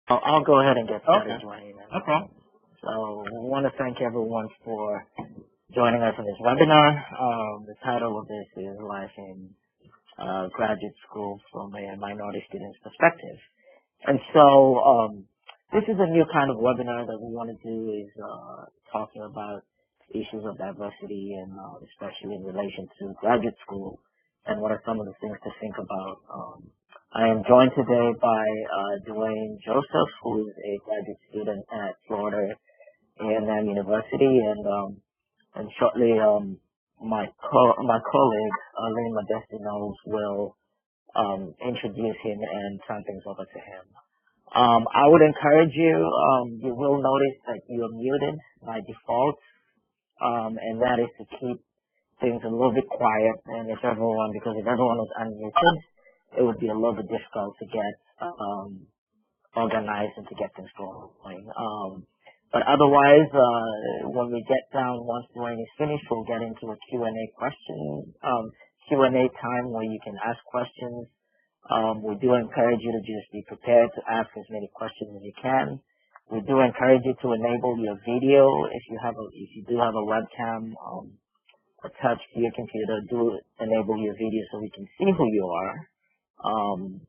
I'll go ahead and get started, Okay. Dwayne. Okay. So I want to thank everyone for joining us in this webinar. The title of this is Life in Graduate School from a Minority Student's Perspective. And so this is a new kind of webinar that we want to do is talking about issues of diversity and especially in relation to graduate school and what are some of the things to think about. I am joined today by Dwayne Joseph, who is a graduate student at Florida A&M University, and shortly my colleague Lynn Modestinos will introduce him and turn things over to him. I would encourage you. You will notice that you are muted by default, and that is to keep things a little bit quiet. And because if everyone was unmuted, it would be a little bit difficult to get organized and to get things going. But otherwise, when we get down, once Dwayne is finished, we'll get into a Q&A time where you can ask questions. We do encourage you to just be prepared to ask as many questions as you can. We do encourage you to enable your video if you do have a webcam attached to your computer. Do enable your video so we can see who you are. And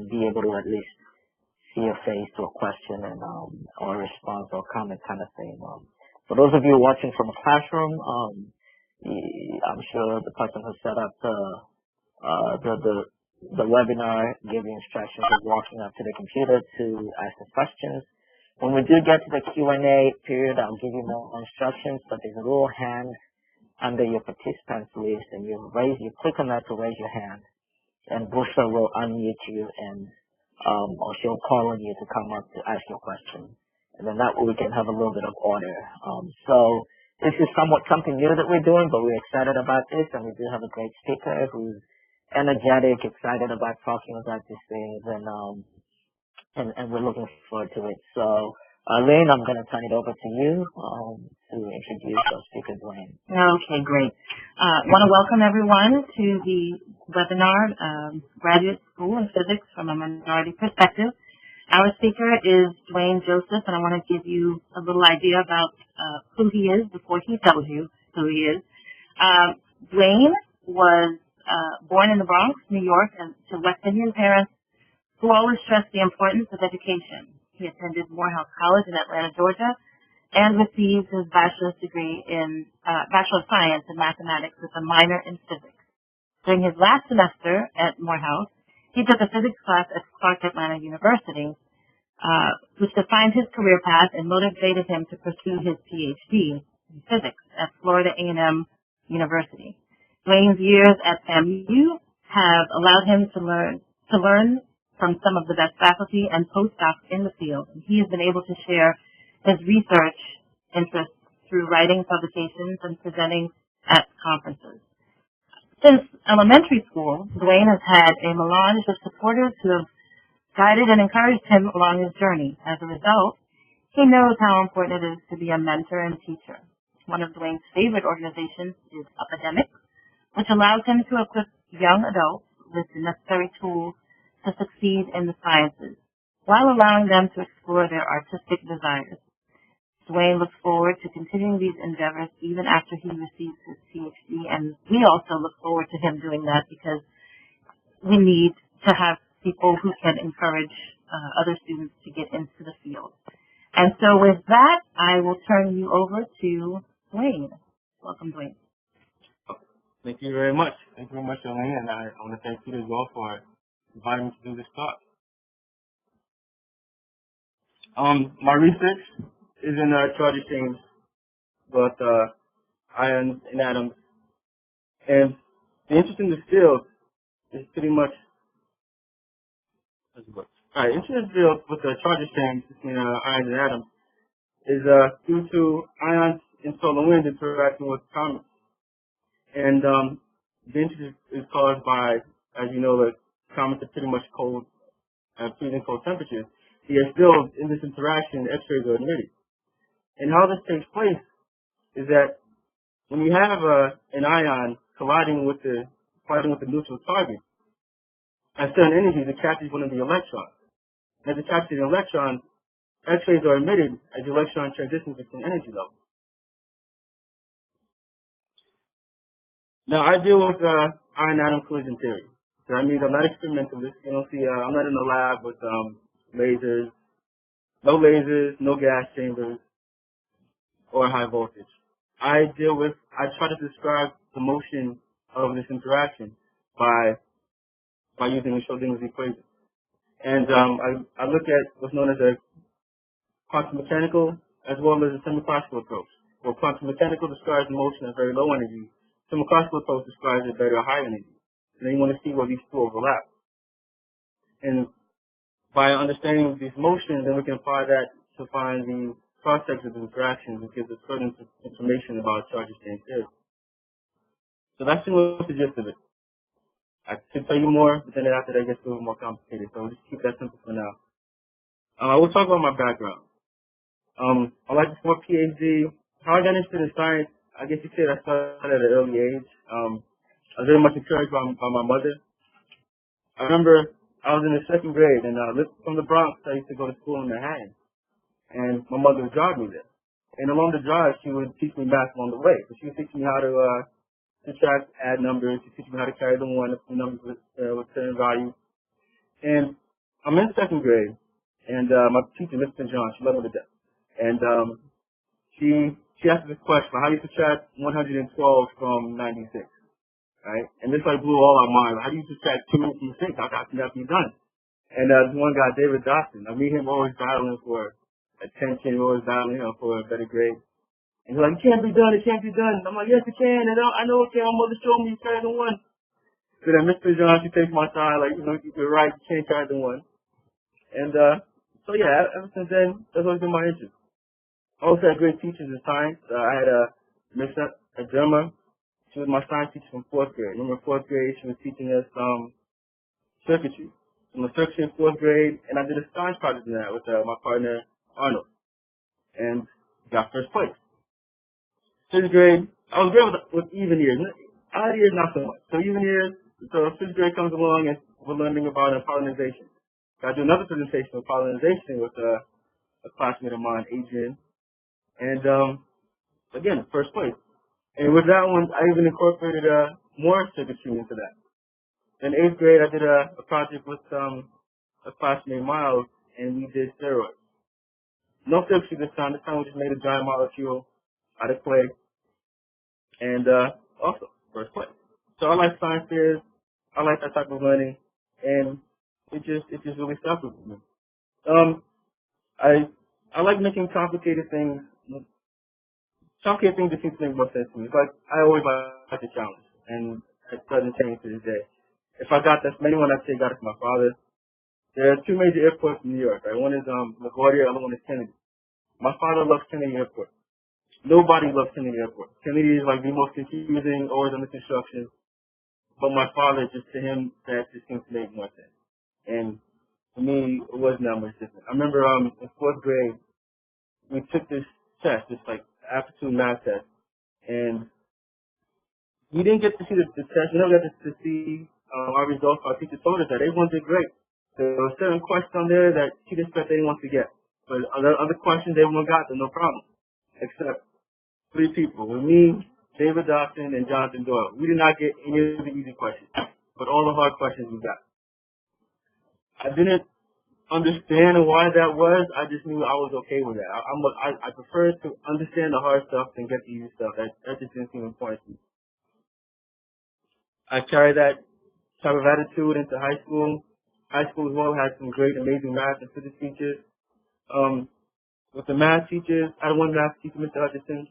be able to at least see your face to a question and or a response or comment kind of thing. For those of you watching from a classroom, I'm sure the person who set up the webinar gave you instructions of walking up to the computer to ask the questions. When we do get to the Q&A period, I'll give you more instructions, but there's a little hand under your participants list, and you click on that to raise your hand, and Busha will unmute you, and or she'll call on you to come up to ask your question, and then that way we can have a little bit of order. So this is something new that we're doing, but we're excited about this, and we do have a great speaker who's energetic, excited about talking about these things, and we're looking forward to it. So, Lynn, I'm going to turn it over to you to introduce our speaker, Dwayne. Okay, great. Want to welcome everyone to the webinar, Graduate School in Physics from a Minority Perspective. Our speaker is Dwayne Joseph, and I want to give you a little idea about who he is before he tells you who he is. Dwayne was born in the Bronx, New York, and to West Indian parents who always stressed the importance of education. He attended Morehouse College in Atlanta, Georgia, and received his bachelor's degree in Bachelor of Science in Mathematics with a minor in physics. During his last semester at Morehouse, he took a physics class at Florida A&M University, which defined his career path and motivated him to pursue his PhD in physics at Florida A&M University. Dwayne's years at FAMU have allowed him to learn from some of the best faculty and postdocs in the field, and he has been able to share his research interests through writing publications and presenting at conferences. Since elementary school, Dwayne has had a melange of supporters who have guided and encouraged him along his journey. As a result, he knows how important it is to be a mentor and teacher. One of Dwayne's favorite organizations is Academics, which allows him to equip young adults with the necessary tools to succeed in the sciences, while allowing them to explore their artistic desires. Dwayne looks forward to continuing these endeavors even after he receives his PhD, and we also look forward to him doing that because we need to have people who can encourage other students to get into the field. And so with that, I will turn you over to Dwayne. Welcome, Dwayne. Thank you very much. Thank you very much, Elaine, and I want to thank you as well for inviting me to do this talk. My research is in charge exchange, both ions and atoms. And the interest in this field is pretty much interest in this field with the charge exchange between ions and atoms is due to ions in solar wind interacting with comets. And the interest is caused by, as you know, the comets are pretty much cold at freezing cold temperatures. Yet still, in this interaction, X-rays are emitted. And how this takes place is that when you have an ion colliding with the neutral target, at certain energies, it catches one of the electrons. As a captured in electrons, X-rays are emitted as the electron transitions between energy levels. Now, I deal with iron-atom collision theory. So I mean, I'm not experimentalist. You don't see, I'm not in the lab with lasers, no gas chambers, or high voltage. I try to describe the motion of this interaction by using the Schrödinger's equation. And I look at what's known as a quantum mechanical as well as a semi-classical approach. Well, quantum mechanical describes the motion at very low energy. Semi-classical approach describes it at very high energy. And then you want to see where these two overlap. And by understanding these motions, then we can apply that to find the cross-sections of interactions, which gives us certain information about charge exchange theory. So that's the gist of it. I could tell you more, but then after that it gets a little more complicated. So we'll just keep that simple for now. I will talk about my background. I like to for PhD. How I got interested in science, I guess you could say I started at an early age. I was very much encouraged by my mother. I remember I was in the second grade, and from the Bronx, I used to go to school in Manhattan. And my mother would drive me there. And along the drive, she would teach me math along the way. So she would teach me how to subtract, add numbers. She would teach me how to carry the one if the numbers with certain values. And I'm in second grade, and my teacher, Mr. John, she loved me to death. And she asked me this question: how do you subtract 112 from 96? Right? And this like blew all our minds. How do you subtract 2 from 6? How can that be done? And this one guy, David Dawson, I meet him always battling for attention, always battling for a better grade. And he's like, it can't be done, it can't be done. I'm like, yes, it can. And I know it can. My mother showed me you carry the one. So then Mr. John, she takes my side, like, you're right, you can't carry the one. And so yeah, ever since then, that's always been my interest. I also had great teachers in science. I had Miss Gemma. She was my science teacher from 4th grade. Remember 4th grade, she was teaching us circuitry. From the circuitry in 4th grade, and I did a science project in that with my partner, Arnold. And got first place. 5th grade, I was great with even years. Odd years, not so much. So even years, so 5th grade comes along and we're learning about pollinization. I do another presentation on pollinization with a classmate of mine, Adrian. And again, first place. And with that one, I even incorporated more circuitry into that. In 8th grade, I did a project with a classmate, Miles, and we did steroids. No circuitry this time. This time we just made a giant molecule out of clay. And also, first place. So I like science fairs. I like that type of learning. And it just really stuck with me. I like making complicated things. Complicated things that seem to make more sense to me. But I always like the challenge. And it doesn't change to this day. If I got this from anyone, I'd say I got it from my father. There are 2 major airports in New York, right? One is LaGuardia, the other one is Kennedy. My father loves Kennedy Airport. Nobody loves Kennedy Airport. Kennedy is like the most confusing, always under construction. But my father, just to him, that just seems to make more sense. And for me, it wasn't that much different. I remember in 4th grade, we took this test, this like aptitude math test, and we didn't get to see the test. We never got to see our results. Our teacher told us that everyone did great. There were certain questions on there that she didn't expect anyone to get. But other questions everyone got, no problem. Except 3 people. With me, David Dawson, and Jonathan Doyle. We did not get any of the easy questions. But all the hard questions we got. I didn't understand why that was. I just knew I was okay with that. I prefer to understand the hard stuff than get the easy stuff. That just didn't seem important to me. I carried that type of attitude into high school. High school as well had some great, amazing math and physics teachers. With the math teachers, I had one math teacher, Mr. Hutchinson.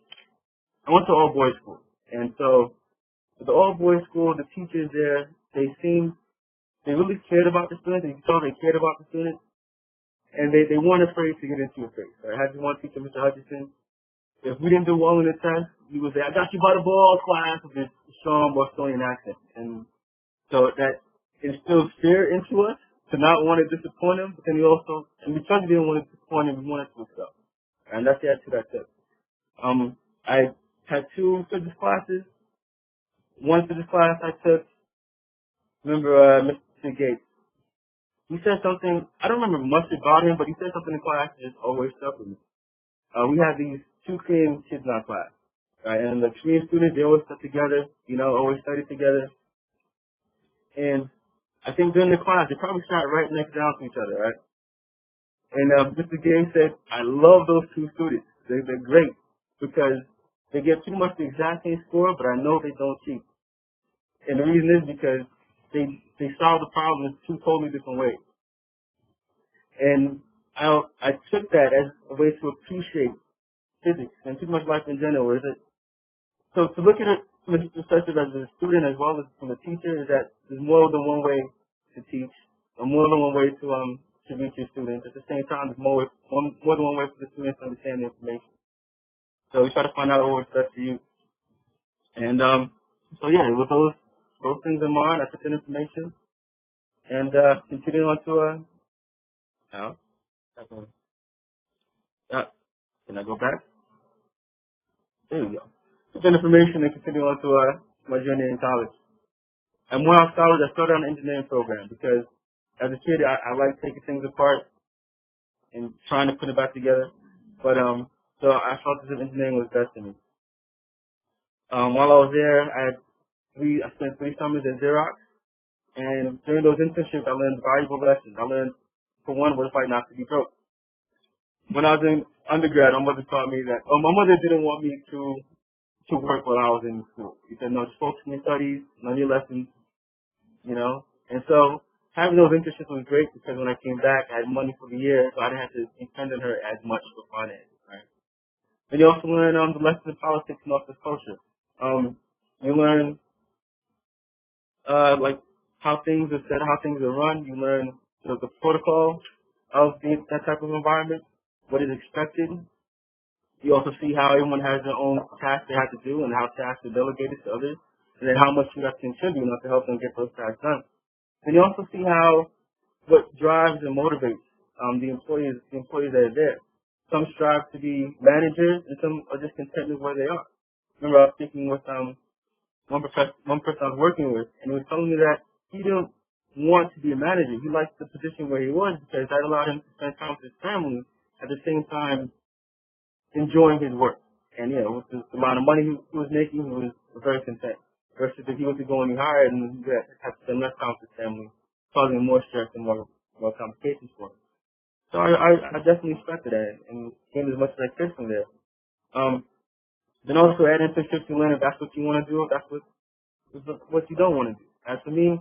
I went to all-boys school. And so, with the all-boys school, the teachers there, they really cared about the students. You could tell they cared about the students. And they weren't afraid to get into your face. I had one teacher, Mr. Hutchinson. If we didn't do well in the test, he would say, I got you by the ball, class, with this strong Bostonian accent. And so that instilled fear into us to not want to disappoint him. But then and because we didn't want to disappoint him, we wanted to excel. And that's the attitude I took. I had 2 physics classes. One physics class I took, remember Mr. Gates. he said something, I don't remember much about him, but he said something in class that just always stuck with me. We had these two Korean kids in our class, right? And the Korean students, they always stuck together, always studied together. And I think during the class, they probably sat right next down to each other, right? And Mr. Gay said, I love those two students. They're great because they get pretty much the exact same score, but I know they don't cheat. And the reason is because they solve the problem in two totally different ways. And I took that as a way to appreciate physics and pretty much life in general. So to look at it from a perspective as a student as well as from a teacher is that there's more than one way to teach, or more than one way to reach your students. At the same time, there's more than one way for the students to understand the information. So we try to find out what works best for you. And so yeah, with those things in mind, I took that information and continued on to can I go back? There we go. Took that information and continued on to my journey in college. And when I was in college, I started on an engineering program because as a kid, I liked taking things apart and trying to put it back together. But so I felt as if engineering was best for me. While I was there, I spent 3 summers at Xerox, and during those internships, I learned valuable lessons. I learned, for one, what it's like not to be broke. When I was in undergrad, my mother taught me that. My mother didn't want me to work while I was in school. She said, no, just focus on your studies, learn your lessons, And so having those internships was great because when I came back, I had money for the year, so I didn't have to depend on her as much for finances, right? And you also learn the lessons of politics and office culture. You learn like how things are said, how things are run. You learn the protocol of that type of environment, what is expected. You also see how everyone has their own tasks they have to do and how tasks are delegated to others, and then how much you have to contribute to help them get those tasks done. And you also see what drives and motivates the employees that are there. Some strive to be managers, and some are just content with where they are. Remember, I was speaking with one person I was working with, and he was telling me that he didn't want to be a manager. He liked the position where he was because that allowed him to spend time with his family at the same time enjoying his work. And with the amount of money he was making, he was very content. Versus if he was to go any higher, and he had to spend less time with his family, causing him more stress and more complications for him. So I definitely expected that and gained as much as I could from there. Then also add internships to learn if that's what you want to do, if that's what you don't want to do. As for me,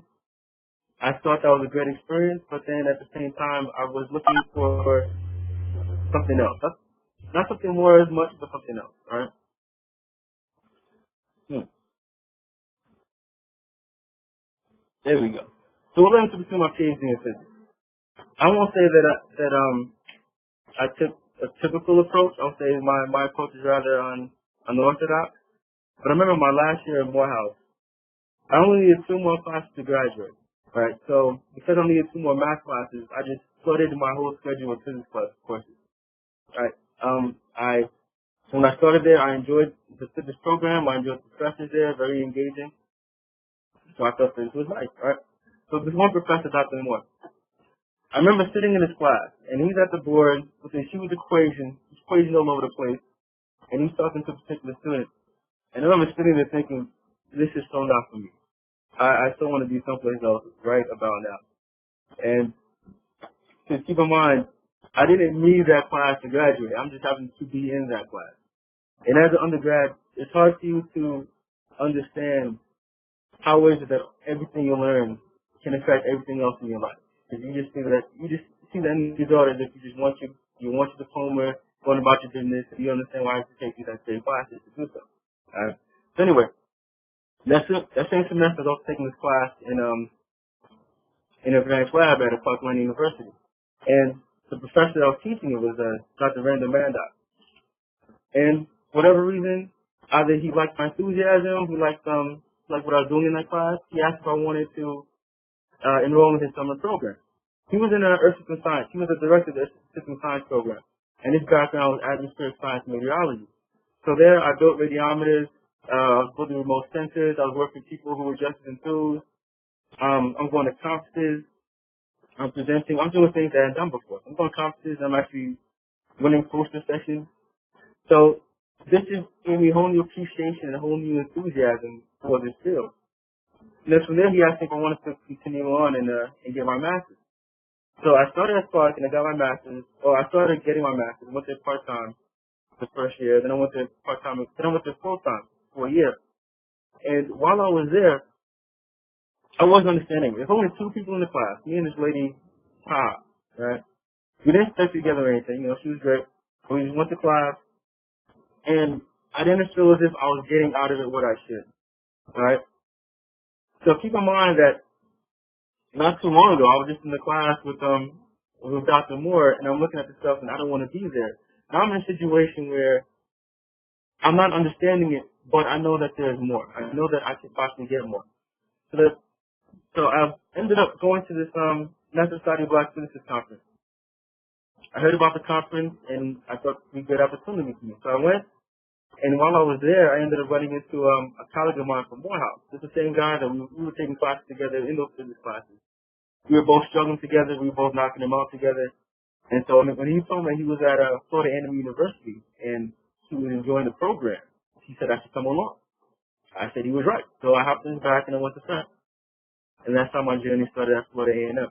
I thought that was a great experience, but then at the same time, I was looking for something else. Not something more as much, but something else, right? There we go. So we're going to pursue my PhD in physics. I won't say that I took a typical approach. I'll say my approach is rather unorthodox. But I remember my last year at Morehouse, I only needed 2 more classes to graduate, right? So because I needed 2 more math classes, I just flooded my whole schedule with physics courses, right? When I started there, I enjoyed the physics program. I enjoyed the professors there, very engaging. So I thought this was nice, right? So this one professor, Dr. Moore, I remember sitting in his class, and he's at the board with this huge equation all over the place, and he's talking to a particular student. And I remember sitting there thinking, this is so not for me. I still want to be someplace else right about now. And to keep in mind, I didn't need that class to graduate. I'm just having to be in that class. And as an undergrad, it's hard for you to understand how is it that everything you learn can affect everything else in your life. Because you just see the end result as if you just want your diploma, going about your business, and you understand why you have to take these extra classes to do so. Alright. So anyway, that same semester I was also taking this class in advanced lab at Florida A&M University. And the professor that was teaching it was Dr. Randall Mandock. And for whatever reason, either he liked my enthusiasm, he liked what I was doing in that class, he asked if I wanted to enroll in his summer program. He was in Earth System Science. He was the director of the Earth System Science program. And his background was atmospheric science and meteorology. So there I built radiometers, I was building remote sensors, I was working with people who were just as enthused. I'm going to conferences. I'm presenting. I'm doing things that I haven't done before. I'm going to conferences. I'm actually running poster sessions. So this is gave me a whole new appreciation and a whole new enthusiasm for this field. And then from there, he asked me if I wanted to continue on and get my master's. So I started at Spark and I got my master's. Or I started getting my master's. Went to part-time the first year. Then I went to part-time. Then I went to full-time for a year. And while I was there, I wasn't understanding. There's only two people in the class, me and this lady, Pa, right? We didn't stick together or anything. You know, she was great. We just went to class, and I didn't feel as if I was getting out of it what I should, right? So keep in mind that not too long ago, I was just in the class with Dr. Moore, and I'm looking at the stuff, and I don't want to be there. Now I'm in a situation where I'm not understanding it, but I know that there's more. I know that I can possibly get more. So I ended up going to this National Society of Black Physicists conference. I heard about the conference, and I thought it would be a good opportunity for me. So I went, and while I was there, I ended up running into a colleague of mine from Morehouse. It's the same guy that we were taking classes together in those physics classes. We were both struggling together. We were both knocking them out together. And so when he told me he was at Florida A&M University and he was enjoying the program, he said I should come along. I said he was right. So I hopped in the back and I went to Frank. And that's how my journey started at Florida A&M.